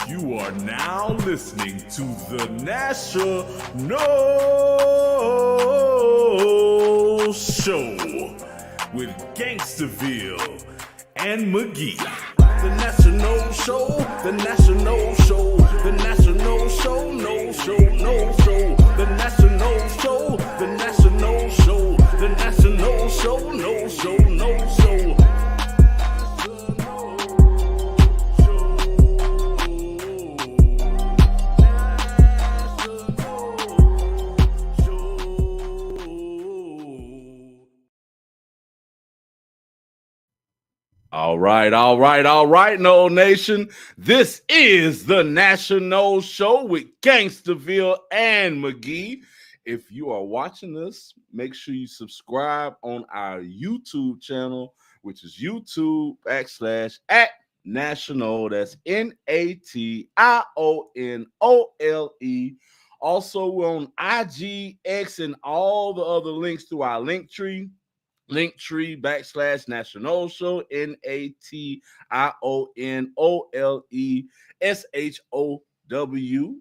You are now listening to the National Show with Gangsterville and McGee. The National Show, the National Show, the National Show, no show, no show. The National Show, the National Show, the National Show, no show, no show. All right, No Nation. This is the National Show with Gangsterville and McGee. If you are watching this, make sure you subscribe on our YouTube channel, which is YouTube.com/@National. That's NATIONOLE. Also, we're on IG, X, and all the other links through our Linktree. Linktree.com/National Show, NATIONOLESHOW.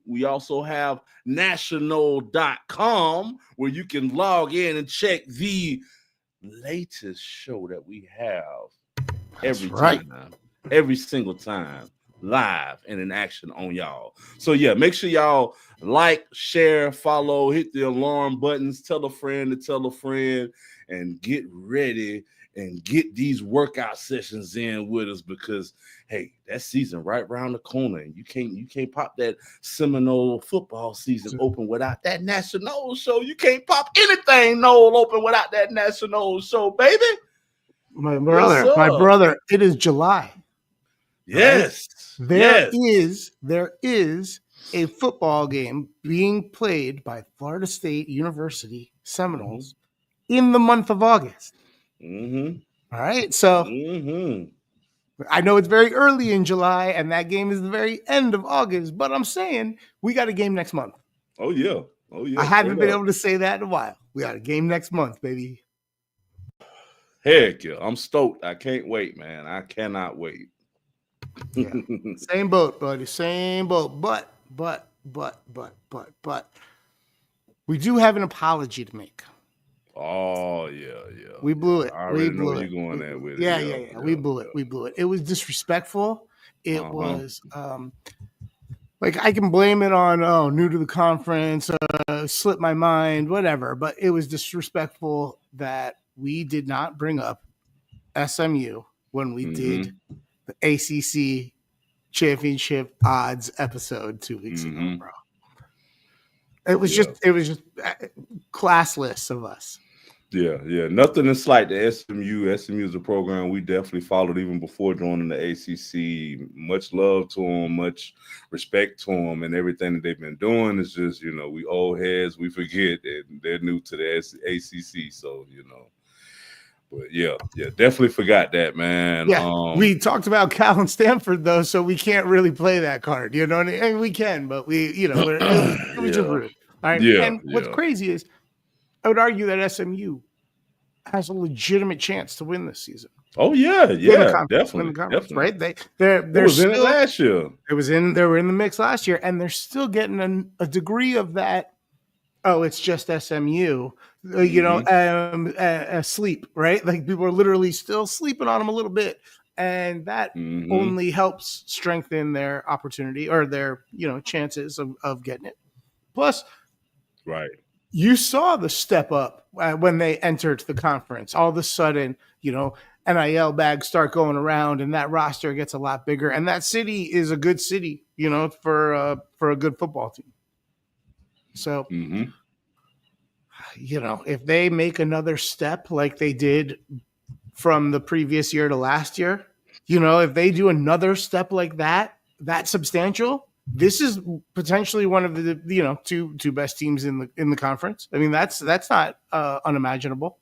We also have national.com where you can log in and check the latest show that we have every single time, live and in action on y'all. So yeah, make sure y'all like, share, follow, hit the alarm buttons, tell a friend to tell a friend, and get ready and get these workout sessions in with us, because hey, that season right around the corner, and you can't pop that Seminole football season open without that National Show. You can't pop anything open without that National Show, baby. My brother, it is July. Yes. Right? There is a football game being played by Florida State University Seminoles in the month of August. All right. So I know it's very early in July and that game is the very end of August, but I'm saying we got a game next month. Oh, yeah. I haven't been able to say that in a while. We got a game next month, baby. Heck yeah. I'm stoked. I can't wait, man. I cannot wait. Yeah. Same boat, buddy. Same boat. But we do have an apology to make. Oh, yeah. We blew it. I already know where you're going at with it. Yeah. We blew it. It was disrespectful. It was like, I can blame it on, new to the conference, slipped my mind, whatever. But it was disrespectful that we did not bring up SMU when we did the ACC championship odds episode 2 weeks ago, bro. It was just classless of us. Yeah. Nothing to slight to SMU. SMU is a program we definitely followed even before joining the ACC. Much love to them, much respect to them, and everything that they've been doing is just, we old heads, we forget, and they're new to the ACC. So, But yeah, definitely forgot that, man. Yeah, we talked about Cal and Stanford though, so we can't really play that card. You know what I mean? And we can, but we just rude. All right. Yeah. And what's crazy is, I would argue that SMU has a legitimate chance to win this season. Oh yeah, definitely. Right? They was in it last year. They were in the mix last year, and they're still getting a degree of that. Oh, it's just SMU. Sleep, right? Like, people are literally still sleeping on them a little bit, and that only helps strengthen their opportunity or their chances of getting it. Plus, right, you saw the step up when they entered the conference. All of a sudden, NIL bags start going around, and that roster gets a lot bigger. And that city is a good city, for a good football team. So. If they make another step like they did from the previous year to last year, if they do another step like that substantial, this is potentially one of the two best teams in the conference. I mean, that's not unimaginable.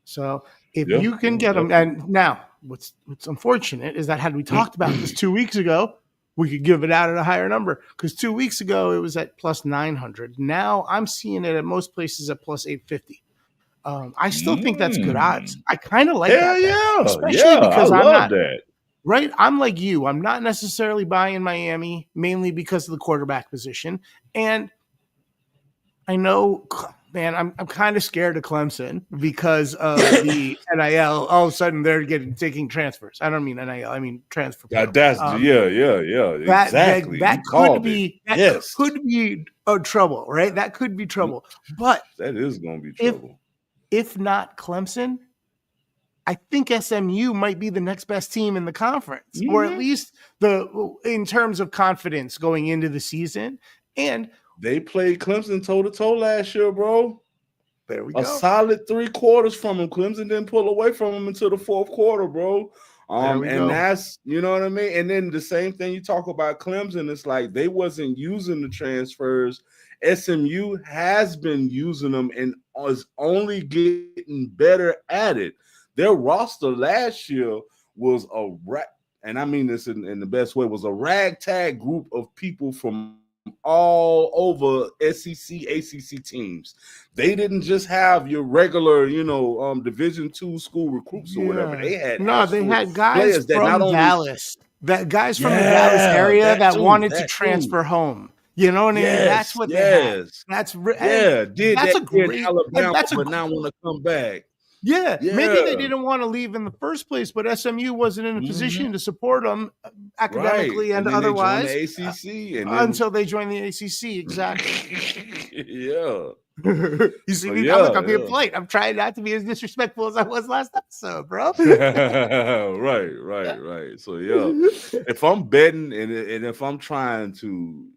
So if you can get them, and now what's unfortunate is that had we talked about this 2 weeks ago, we could give it out at a higher number, because 2 weeks ago it was at plus 900. Now I'm seeing it at most places at plus 850. I still think that's good odds. I kind of like that. Yeah, especially because I love that. Right? I'm like you. I'm not necessarily buying Miami, mainly because of the quarterback position. And I know, man, I'm kind of scared of Clemson because of the NIL. All of a sudden, they're taking transfers. I don't mean NIL. I mean transfer portal. Exactly. That could be trouble, right? That could be trouble. But that is going to be trouble. If not Clemson, I think SMU might be the next best team in the conference, or at least in terms of confidence going into the season. And they played Clemson toe-to-toe last year, bro. There we go. A solid 3 quarters from him. Clemson didn't pull away from him until the 4th quarter, bro. That's, you know what I mean? And then the same thing you talk about Clemson, it's like they wasn't using the transfers. SMU has been using them and is only getting better at it. Their roster last year was and I mean this in the best way, was a ragtag group of people from all over SEC, ACC teams. They didn't just have your regular, Division II school recruits or whatever. They had guys from Dallas. Guys from the Dallas area that wanted to transfer home. You know what I mean? That's what they had. That's a great Alabama, but now want to come back. Yeah, maybe they didn't want to leave in the first place, but SMU wasn't in a position to support them academically and otherwise. They joined the ACC until they joined the ACC, exactly. Yeah. You see me? I'm being polite. I'm trying not to be as disrespectful as I was last episode, bro. Right. So if I'm betting and if I'm trying to,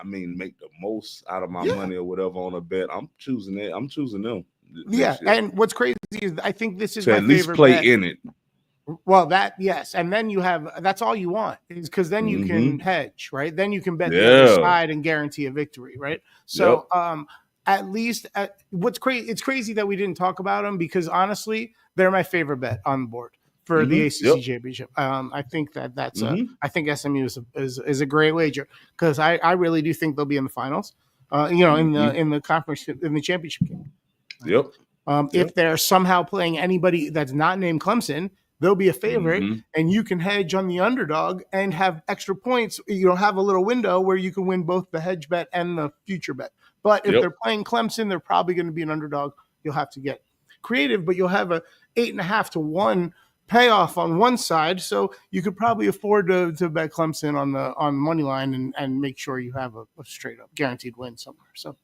make the most out of my money or whatever on a bet, I'm choosing it. I'm choosing them. Yeah, and what's crazy is I think this is my favorite. At least play bet. In it. Well, and then you have that's all you want is because then you can hedge, right? Then you can bet the other side and guarantee a victory, right? So, at least what's crazy? It's crazy that we didn't talk about them because honestly, they're my favorite bet on the board for the ACC championship. I think that's I think SMU is a great wager because I really do think they'll be in the finals. In the conference in the championship game. If they're somehow playing anybody that's not named Clemson, they'll be a favorite, and you can hedge on the underdog and have extra points. Have a little window where you can win both the hedge bet and the future bet. But if they're playing Clemson, they're probably going to be an underdog. You'll have to get creative, but you'll have a 8.5 to 1 payoff on one side, so you could probably afford to bet Clemson on the money line and make sure you have a straight up guaranteed win somewhere. So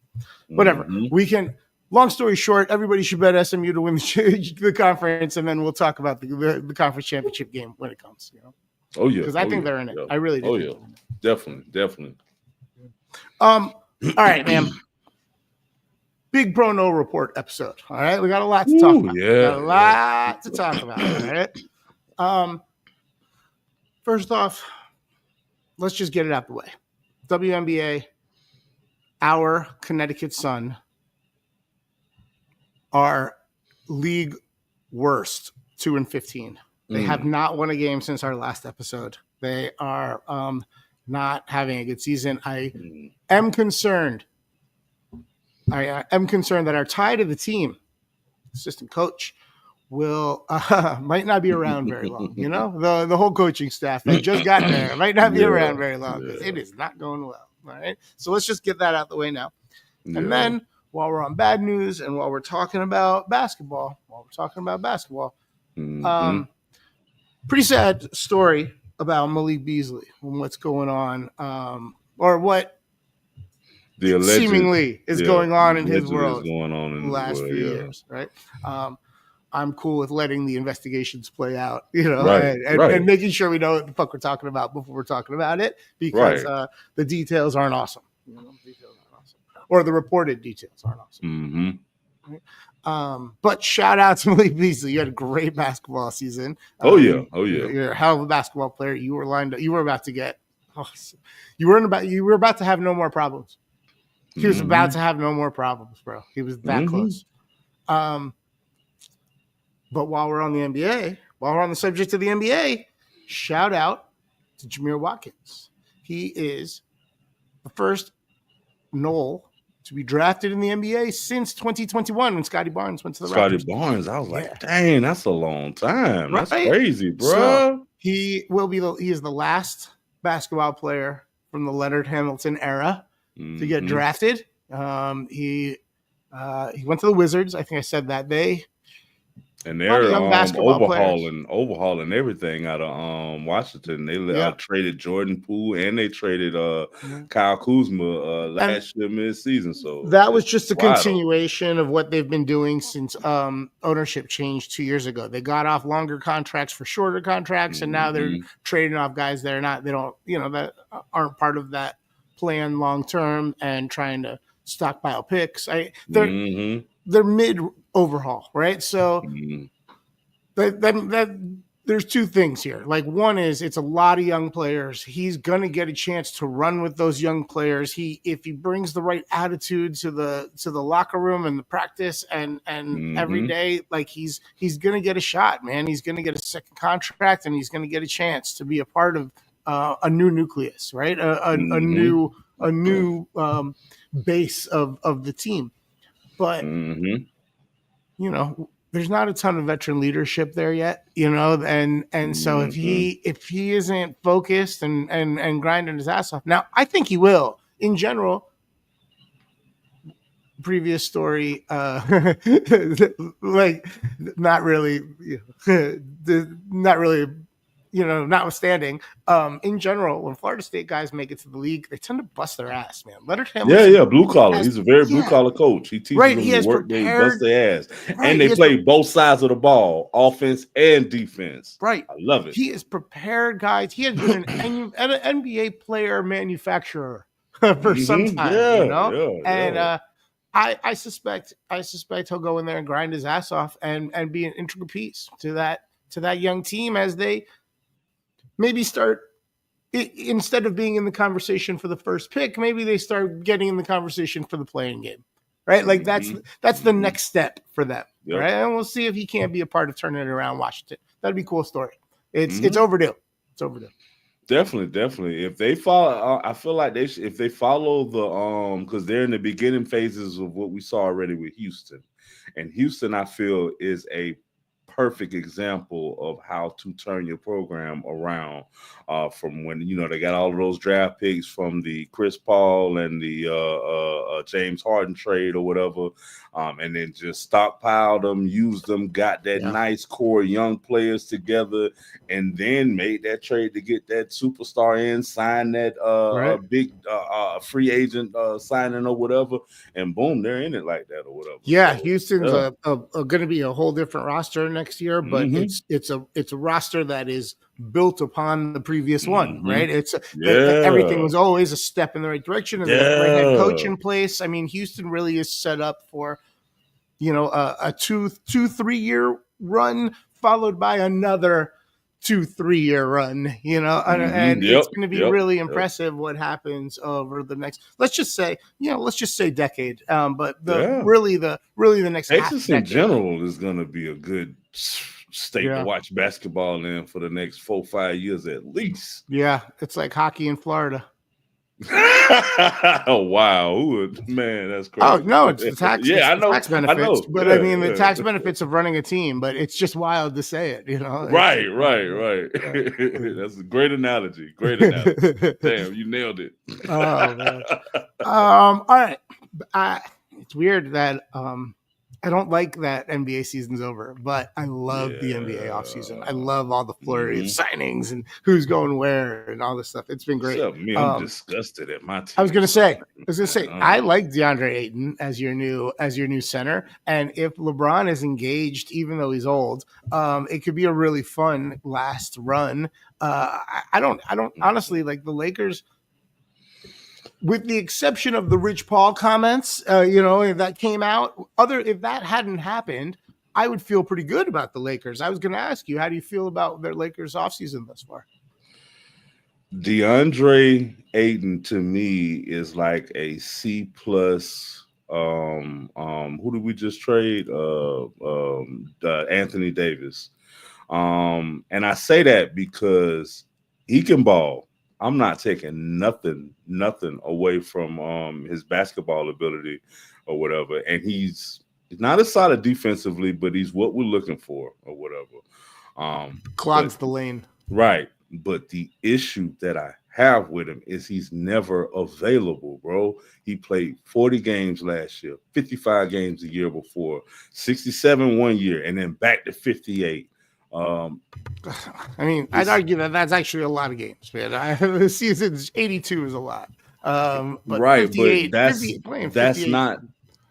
whatever we can. Long story short, everybody should bet SMU to win the conference, and then we'll talk about the conference championship game when it comes. Oh yeah, because I think they're in it. I really do. Oh yeah, definitely. All right, man. Big Pro No Report episode. All right, we got a lot to talk about. Yeah, a lot to talk about. All right. First off, let's just get it out the way. WNBA, our Connecticut Sun, are league worst 2-15. They have not won a game since our last episode. They are not having a good season. I am concerned. I am concerned that our tie to the team, assistant coach, will might not be around very long. The whole coaching staff that just got there might not be around very long. It is not going well. All right, so let's just get that out the way now, and then. While we're on bad news and while we're talking about basketball, pretty sad story about Malik Beasley and what's going on, or what seemingly is going on in his world going on in the last few years, right? I'm cool with letting the investigations play out, and making sure we know what the fuck we're talking about before we're talking about it, because the details aren't awesome. Or the reported details aren't awesome. But shout out to Malik Beasley. You had a great basketball season. You're a hell of a basketball player. You were lined up. You were about to get. You were about to have no more problems. He was about to have no more problems, bro. He was that close. But while we're on the NBA, while we're on the subject of the NBA, shout out to Jameer Watkins. He is the first Knoll to be drafted in the NBA since 2021 when Scotty Barnes went to the Raptors. Scotty Barnes, I was like, dang, that's a long time. Right? That's crazy, bro. He is the last basketball player from the Leonard Hamilton era to get drafted. He went to the Wizards. I think I said that day. And they're overhauling everything out of Washington. They traded Jordan Poole and they traded Kyle Kuzma last year mid-season. So that was just a continuation of what they've been doing since ownership changed 2 years ago. They got off longer contracts for shorter contracts, and now they're trading off guys that aren't part of that plan long term and trying to stockpile picks. They're mid overhaul, right? So that there's two things here. Like, one is it's a lot of young players. He's going to get a chance to run with those young players. If he brings the right attitude to the locker room and the practice and every day, like he's going to get a shot, man. He's going to get a second contract and he's going to get a chance to be a part of a new nucleus, right? A new base of the team. But there's not a ton of veteran leadership there yet, and so if he isn't focused and grinding his ass off, now I think he will. In general, previous story, like not really, notwithstanding, in general, when Florida State guys make it to the league, they tend to bust their ass, man. Leonard Hamilton, blue collar. He's a very blue collar coach. He teaches them to work, they bust their ass, and they play both sides of the ball, offense and defense. Right, I love it. He has prepared guys. He has been an NBA player manufacturer for some time, and I suspect he'll go in there and grind his ass off and be an integral piece to that young team as they maybe start, instead of being in the conversation for the first pick, maybe they start getting in the conversation for the playing game, right? Like that's the next step for them, right? And we'll see if he can't be a part of turning it around Washington. That'd be a cool story. It's overdue. It's overdue. Definitely. If they follow, I feel like if they follow the because they're in the beginning phases of what we saw already with Houston, and Houston, I feel, is a perfect example of how to turn your program around from when they got all of those draft picks from the Chris Paul and the James Harden trade or whatever, and then just stockpiled them, used them, got that nice core young players together, and then made that trade to get that superstar in, sign that big free agent signing or whatever, and boom, they're in it like that or whatever. Yeah, so, Houston's going to be a whole different roster next year, but it's a roster that is built upon the previous one, right? Everything was always a step in the right direction, and the right head coach in place. I mean, Houston really is set up for a 2-3 year run followed by another 2-3 year run, and it's going to be really impressive what happens over the next, let's just say decade. But really the next Texas in general is going to be a good state to watch basketball in for the next 4-5 years at least. Yeah, it's like hockey in Florida. Oh wow, man, that's crazy. Oh no, it's the tax. Yeah, I know. Tax benefits, but I mean the tax benefits of running a team. But it's just wild to say it, Right. That's a great analogy. Damn, you nailed it. Oh man. All right. It's weird that I don't like that NBA season's over, but I love the NBA offseason. I love all the flurry of signings and who's going where and all this stuff. It's been great. I'm disgusted at my team. I was gonna say, I like DeAndre Ayton as your new center, and if LeBron is engaged, even though he's old, it could be a really fun last run. I don't honestly like the Lakers. With the exception of the Rich Paul comments, if that came out, if that hadn't happened, I would feel pretty good about the Lakers. I was going to ask you, how do you feel about their Lakers offseason thus far? DeAndre Ayton to me is like a C+. Who did we just trade? Anthony Davis. And I say that because he can ball. I'm not taking nothing away from his basketball ability or whatever. And he's not as solid defensively, but he's what we're looking for or whatever. Clogs the lane. Right. But the issue that I have with him is he's never available, bro. He played 40 games last year, 55 games the year before, 67 one year, and then back to 58. Um, I mean, I'd argue that that's actually a lot of games, man. The season's 82 is a lot. But right, 58, but that's 58 playing that's 58. not.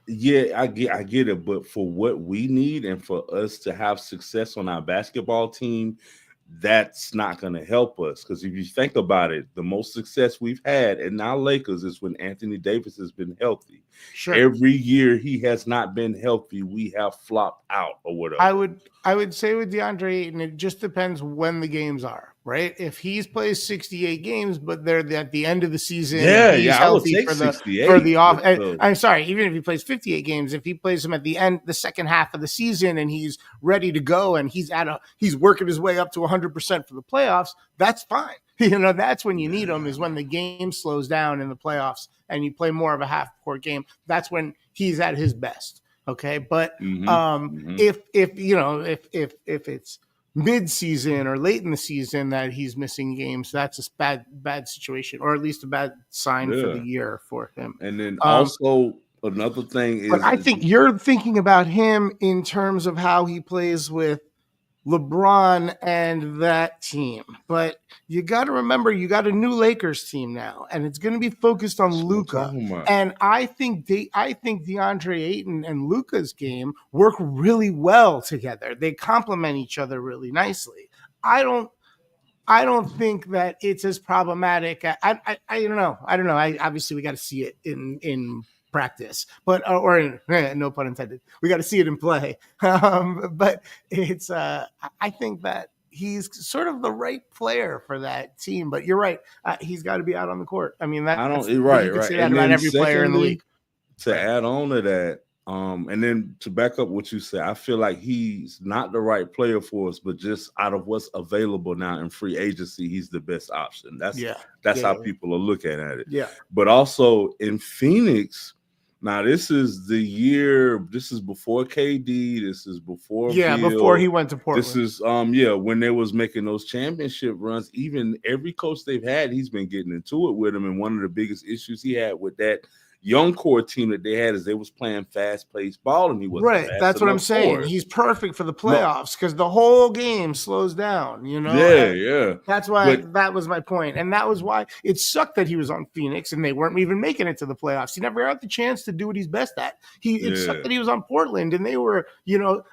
Yeah, I get it, but for what we need and for us to have success on our basketball team, that's not going to help us. Because if you think about it, the most success we've had in our Lakers is when Anthony Davis has been healthy. Sure. Every year he has not been healthy, we have flopped out or whatever. I would say with DeAndre Ayton, it just depends when the games are, right? If he's plays 68 games, but they're at the end of the season, he's healthy I would take for 68 the off. but, I'm sorry, even if he plays 58 games, if he plays them at the end, the second half of the season, and he's ready to go, and he's working his way up to 100% for the playoffs, that's fine. You know, that's when you need him, is when the game slows down in the playoffs and you play more of a half-court game. That's when he's at his best. Okay, but if it's mid-season or late in the season that he's missing games, that's a bad situation, or at least a bad sign for the year for him. And then also another thing is, but I think you're thinking about him in terms of how he plays with LeBron and that team. But you got to remember, you got a new Lakers team now, and it's going to be focused on Luka. And I think DeAndre Ayton and Luka's game work really well together. They complement each other really nicely. I don't think that it's as problematic. I don't know. Obviously, we got to see it in practice, but no pun intended. We got to see it in play. But it's I think that he's sort of the right player for that team. But you're right. He's got to be out on the court. I mean, right. Say that about every player in the league. To add on to that, and then to back up what you said, I feel like he's not the right player for us, but just out of what's available now in free agency, he's the best option. That's how people are looking at it. Yeah. But also in Phoenix, now this is the year. This is before KD. This is before before he went to Portland. This is when they was making those championship runs. Even every coach they've had, he's been getting into it with them. And one of the biggest issues he had with that young core team that they had is they was playing fast-paced ball, and he wasn't right. That's what I'm saying. He's perfect for the playoffs because the whole game slows down. You know. Yeah. That's why that was my point, and that was why it sucked that he was on Phoenix and they weren't even making it to the playoffs. He never had the chance to do what he's best at. It sucked that he was on Portland and they were,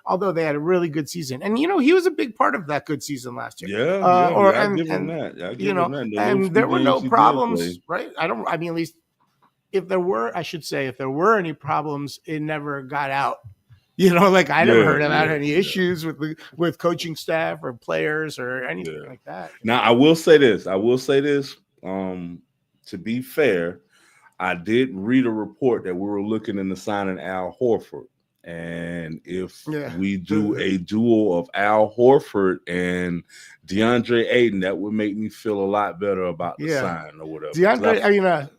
although they had a really good season, and he was a big part of that good season last year. I give him that. And there were no problems, right? At least. If there were any problems, it never got out. I never heard about any issues with coaching staff or players or anything like that. Now, I will say this. To be fair, I did read a report that we were looking into signing Al Horford. And if we do a duo of Al Horford and DeAndre Ayton, that would make me feel a lot better about the sign or whatever.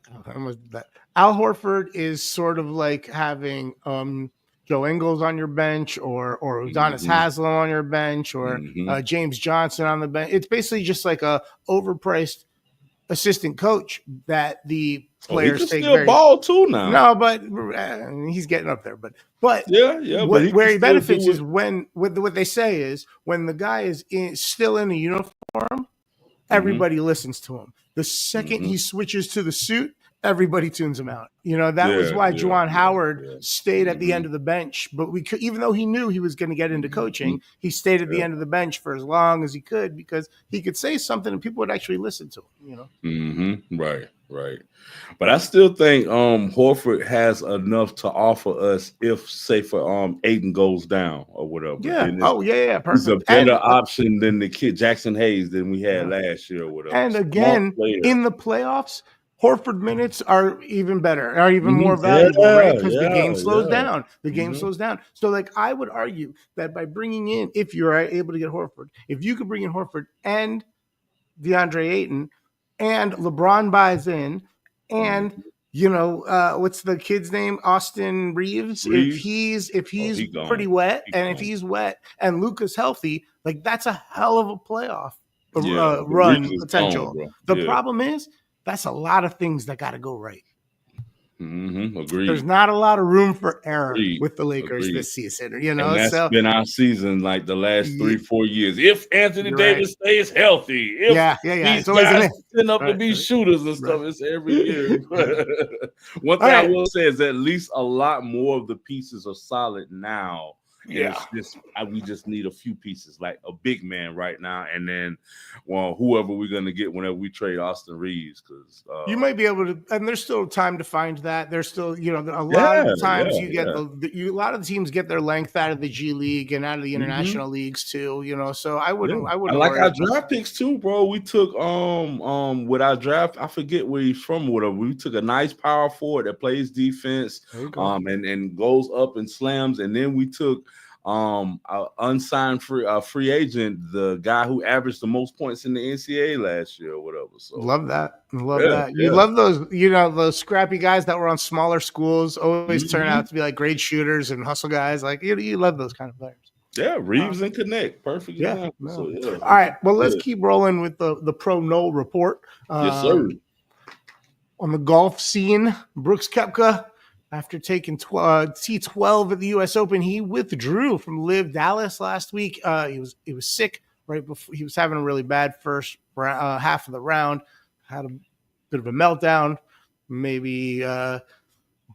Al Horford is sort of like having Joe Ingles on your bench or Udonis Haslem on your bench or James Johnson on the bench. It's basically just like a overpriced assistant coach that the players he can take still ball too now. No, but he's getting up there. But where he benefits is when what they say is when the guy is still in a uniform, everybody listens to him. The second he switches to the suit, everybody tunes him out. That was why Juwan Howard stayed at the end of the bench. But even though he knew he was going to get into coaching, he stayed at the end of the bench for as long as he could because he could say something and people would actually listen to him. Right. But I still think Horford has enough to offer us if, say, for Ayton goes down or whatever. Yeah. Perfect. He's a better option than the kid Jackson Hayes than we had last year or whatever. And again, in the playoffs, Horford minutes are even better, are even more valuable, right? Because the game slows down. The game slows down. So, I would argue that by bringing in, if you're able to get Horford, if you could bring in Horford and DeAndre Ayton, and LeBron buys in, and what's the kid's name? Austin Reeves. If he's pretty wet, if he's wet, and Luka's healthy, that's a hell of a playoff run potential. Gone, the problem is that's a lot of things that got to go right. Agreed. There's not a lot of room for error with the Lakers this season, And that's been our season like the last 3-4 years. If Anthony Davis stays healthy, if these guys end up to be shooters and stuff, it's every year. One thing I will say is at least a lot more of the pieces are solid now. Yeah, we just need a few pieces, like a big man right now, and then, whoever we're gonna get whenever we trade Austin Reeves, because you might be able to. And there's still time to find that. There's still, a lot of the times you get a lot of the teams get their length out of the G League and out of the international leagues too. So I wouldn't. I like our draft picks too, bro. We took with our draft. I forget where he's from. Whatever. We took a nice power forward that plays defense, and goes up and slams, and then we took unsigned free agent, the guy who averaged the most points in the NCAA last year or whatever. So love that. You love those, those scrappy guys that were on smaller schools always turn out to be like great shooters and hustle guys. Like you love those kind of players. Yeah, Reeves and Connect, perfect. Yeah. So, all right, well, let's keep rolling with the Pro Noel report. Yes, sir. On the golf scene, Brooks Koepka, after taking T12 at the U.S. Open, he withdrew from Live Dallas last week. He was sick right before. He was having a really bad first half of the round. Had a bit of a meltdown. Maybe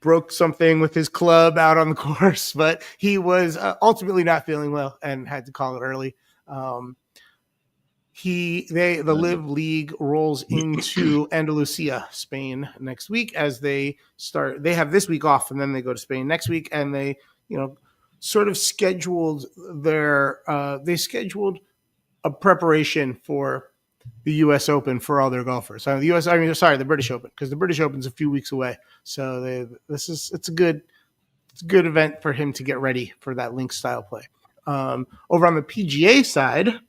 broke something with his club out on the course, but he was ultimately not feeling well and had to call it early. The Live League rolls into Andalusia, Spain next week as they start. They have this week off and then they go to Spain next week, and they, sort of scheduled they scheduled a preparation for the U.S. Open for all their golfers. The British Open, because the British Open's a few weeks away. So it's a good event for him to get ready for that link style play. Over on the PGA side,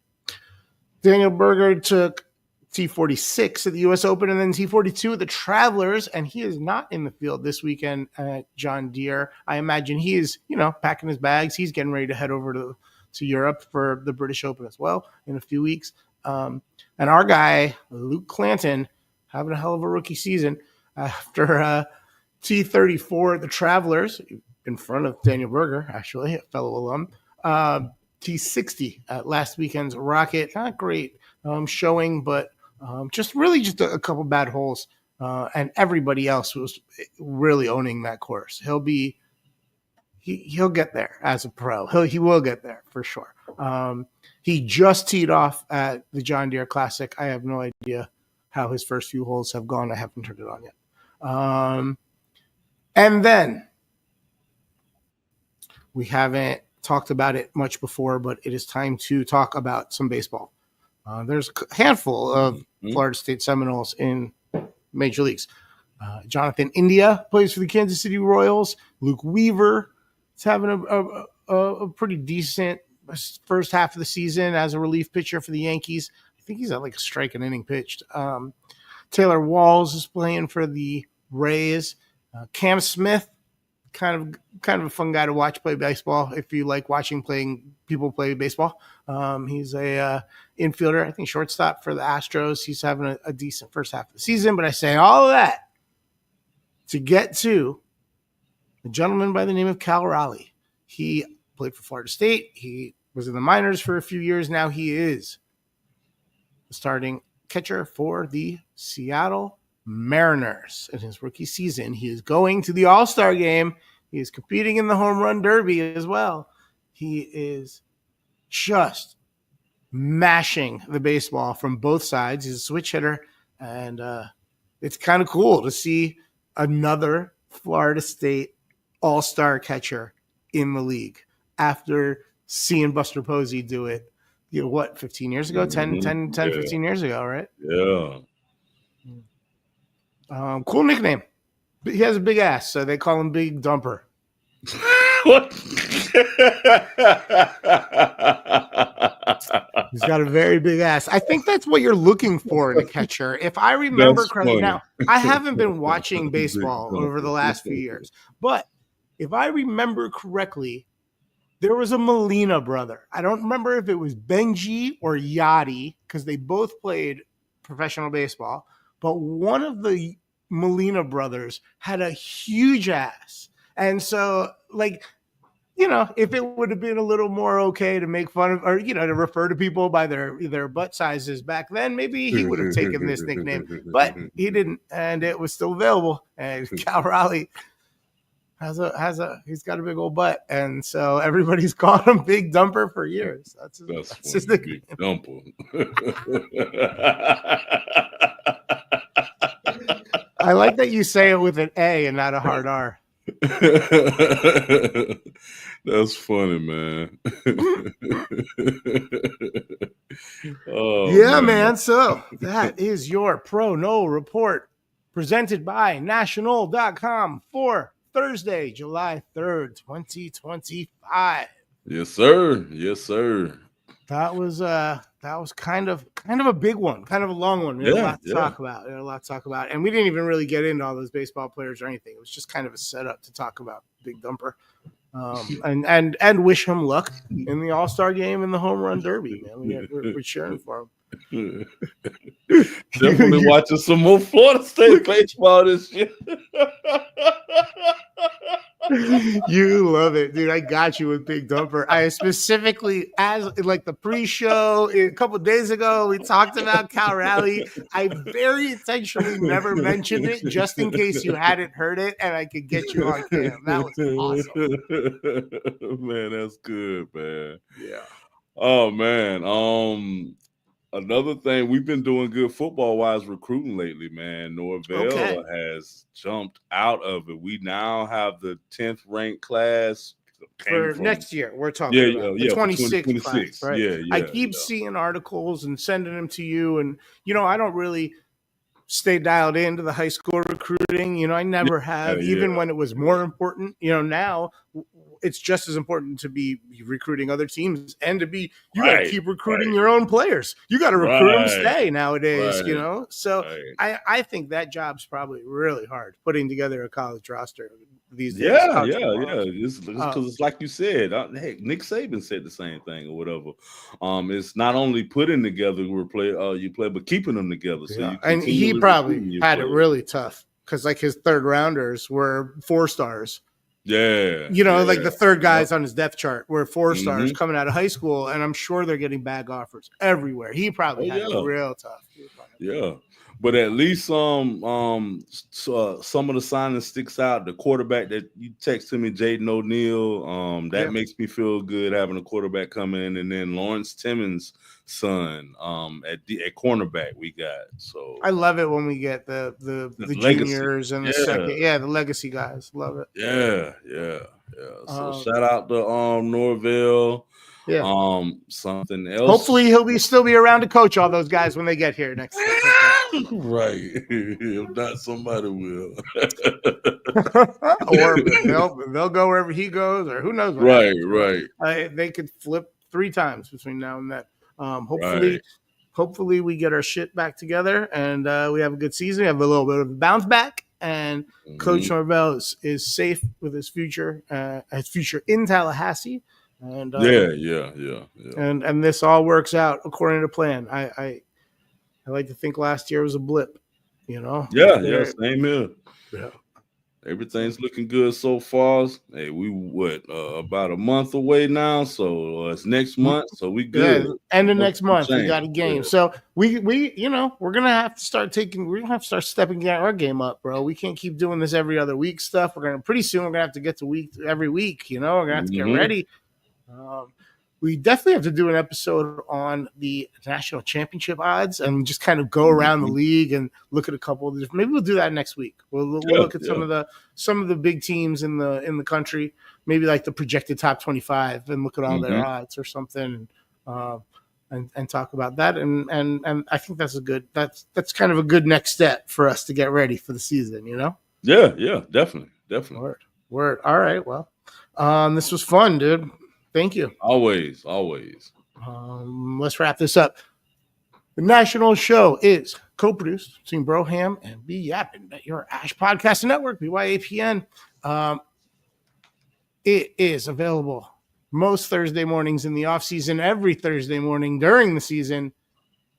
Daniel Berger took T46 at the U.S. Open and then T42 at the Travelers, and he is not in the field this weekend at John Deere. I imagine he is, packing his bags. He's getting ready to head over to Europe for the British Open as well in a few weeks. And our guy, Luke Clanton, having a hell of a rookie season after T34 at the Travelers, in front of Daniel Berger, actually, a fellow alum. T60 at last weekend's Rocket. Not great showing, but just a couple bad holes. And everybody else was really owning that course. He'll get there as a pro. He will get there for sure. He just teed off at the John Deere Classic. I have no idea how his first few holes have gone. I haven't turned it on yet. And then we haven't talked about it much before, but it is time to talk about some baseball. There's a handful of Florida State Seminoles in major leagues. Jonathan India plays for the Kansas City Royals. Luke Weaver is having a pretty decent first half of the season as a relief pitcher for the Yankees. I think he's at like a strike an inning pitched. Taylor Walls is playing for the Rays. Cam Smith, kind of a fun guy to watch play baseball if you like watching people play baseball. He's a infielder, I think shortstop for the Astros. He's having a decent first half of the season, but I say all of that to get to a gentleman by the name of Cal Raleigh. He played for Florida State. He was in the minors for a few years now. He is the starting catcher for the Seattle Mariners in his rookie season. He is going to the All-Star game. He is competing in the home run derby as well. He is just mashing the baseball from both sides. He's a switch hitter, and it's kind of cool to see another Florida State All-Star catcher in the league after seeing Buster Posey do it, 15 years ago? 15 years ago, right? Yeah. Cool nickname. He has a big ass, so they call him Big Dumper. What? He's got a very big ass. I think that's what you're looking for in a catcher. If I remember correctly, now I haven't been watching baseball over the last few years, but if I remember correctly, There was a Molina brother. I don't remember if it was Benji or Yachty because they both played professional baseball, but one of the Molina brothers had a huge ass. And so, like, you know, if it would have been a little more okay to make fun of, or, you know, to refer to people by their butt sizes back then, maybe he would have taken this nickname, but he didn't, and it was still available. And Cal Raleigh he's got a big old butt, and so everybody's called him Big Dumper for years. That's his nickname. Big Dumper. I like that you say it with an A and not a hard R. That's funny, man. Yeah, man. So that is your Pro Noel report presented by National.com for Thursday, July 3rd, 2025. Yes, sir. Yes, sir. That was kind of a big one, kind of a long one. We had a lot to talk about. And we didn't even really get into all those baseball players or anything. It was just kind of a setup to talk about Big Dumper. And wish him luck in the All-Star game and the home run derby, man. We're cheering for him. Definitely watching some more Florida State baseball this year. You love it, dude. I got you with Big Dumper. I specifically, as like the pre-show a couple of days ago, we talked about Cal Raleigh. I very intentionally never mentioned it just in case you hadn't heard it and I could get you on cam. That was awesome. Man, that's good, man. Yeah. Oh, man. Another thing, we've been doing good football-wise recruiting lately, man. Norvell has jumped out of it. We now have the 10th ranked class for next year. We're talking about the 26th class, right? Yeah, I keep seeing articles and sending them to you, and you know I don't really stay dialed into the high school recruiting. You know, I never have, even when it was more important. You know, now it's just as important to be recruiting other teams and to be, you got to keep recruiting your own players. You got to recruit them stay nowadays, you know? So I think that job's probably really hard putting together a college roster these days. Yeah. It's because it's like you said, heck, Nick Saban said the same thing or whatever. It's not only putting together you play, but keeping them together. So and he probably had it really tough because like his third rounders were 4-stars. Yeah. You know, like the third guys on his depth chart were 4-stars coming out of high school, and I'm sure they're getting bag offers everywhere. He probably had it real tough. Yeah. But at least some of the signings sticks out. The quarterback that you texted me, Jaden O'Neal, that makes me feel good having a quarterback coming in, and then Lawrence Timmons' son at cornerback we got. So I love it when we get the juniors and the second, the legacy guys. Love it. Yeah. So shout out to Norvell. Yeah. Something else. Hopefully he'll still be around to coach all those guys when they get here next year. Right. If not, somebody will. Or they'll go wherever he goes, or who knows. Right. They could flip 3 times between now and then. Hopefully we get our shit back together and we have a good season. We have a little bit of a bounce back, and Coach Norvell is safe with his future in Tallahassee. And and this all works out according to plan. I like to think last year was a blip, you know. Same here. Yeah, everything's looking good so far. Hey, we about a month away now, so it's next month, so we good. End of next month, we got a game. So we you know we're gonna have to start stepping our game up, bro. We can't keep doing this every other week stuff. Pretty soon we're gonna have to get to every week. You know, we're gonna have to get ready. We definitely have to do an episode on the national championship odds and just kind of go around the league and look at a couple of different. Maybe we'll do that next week. We'll look at some of the big teams in the country, maybe like the projected top 25, and look at all their odds or something, and talk about that. And I think that's kind of a good next step for us to get ready for the season. You know? Yeah, definitely. Word. All right. Well, this was fun, dude. Thank you. Always. Let's wrap this up. The National Show is co-produced between Broham and B Yappin at your Ash Podcast Network, BYAPN. It is available most Thursday mornings in the off season, every Thursday morning during the season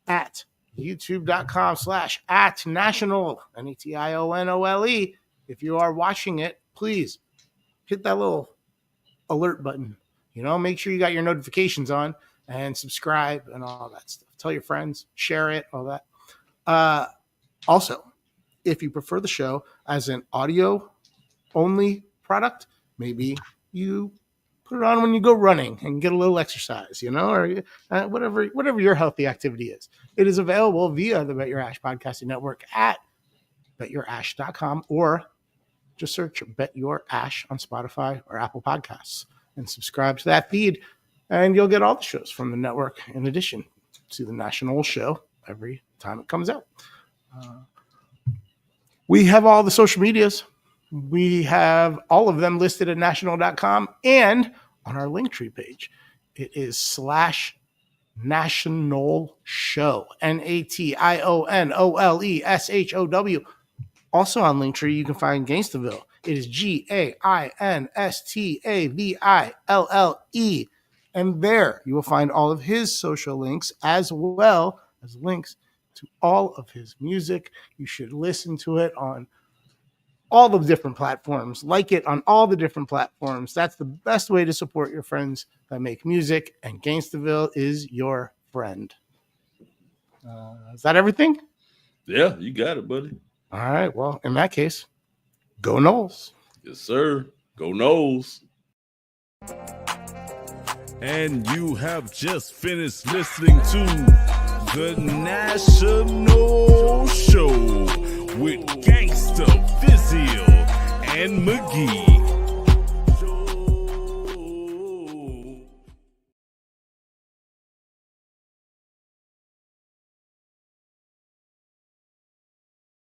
at youtube.com/@national, NATIONOLE. If you are watching it, please hit that little alert button. Make sure you got your notifications on and subscribe and all that stuff. Tell your friends, share it, all that. Also, if you prefer the show as an audio only product, maybe you put it on when you go running and get a little exercise, or whatever your healthy activity is. It is available via the Bet Your Ash podcasting network at betyourash.com, or just search Bet Your Ash on Spotify or Apple Podcasts and subscribe to that feed, and you'll get all the shows from the network in addition to the national show every time it comes out. We have all the social medias. We have all of them listed at national.com and on our Linktree page. It is /National Show, NATIONOLESHOW. Also on Linktree, you can find Gainstaville. It is GAINSTAVILLE. And there you will find all of his social links as well as links to all of his music. You should listen to it on all the different platforms, like it on all the different platforms. That's the best way to support your friends that make music, and Gainstaville is your friend. Is that everything? Yeah, you got it, buddy. All right. Well, in that case, go Noles. Yes, sir. Go Noles. And you have just finished listening to The National Show with Gangsta, Fizil, and McGee.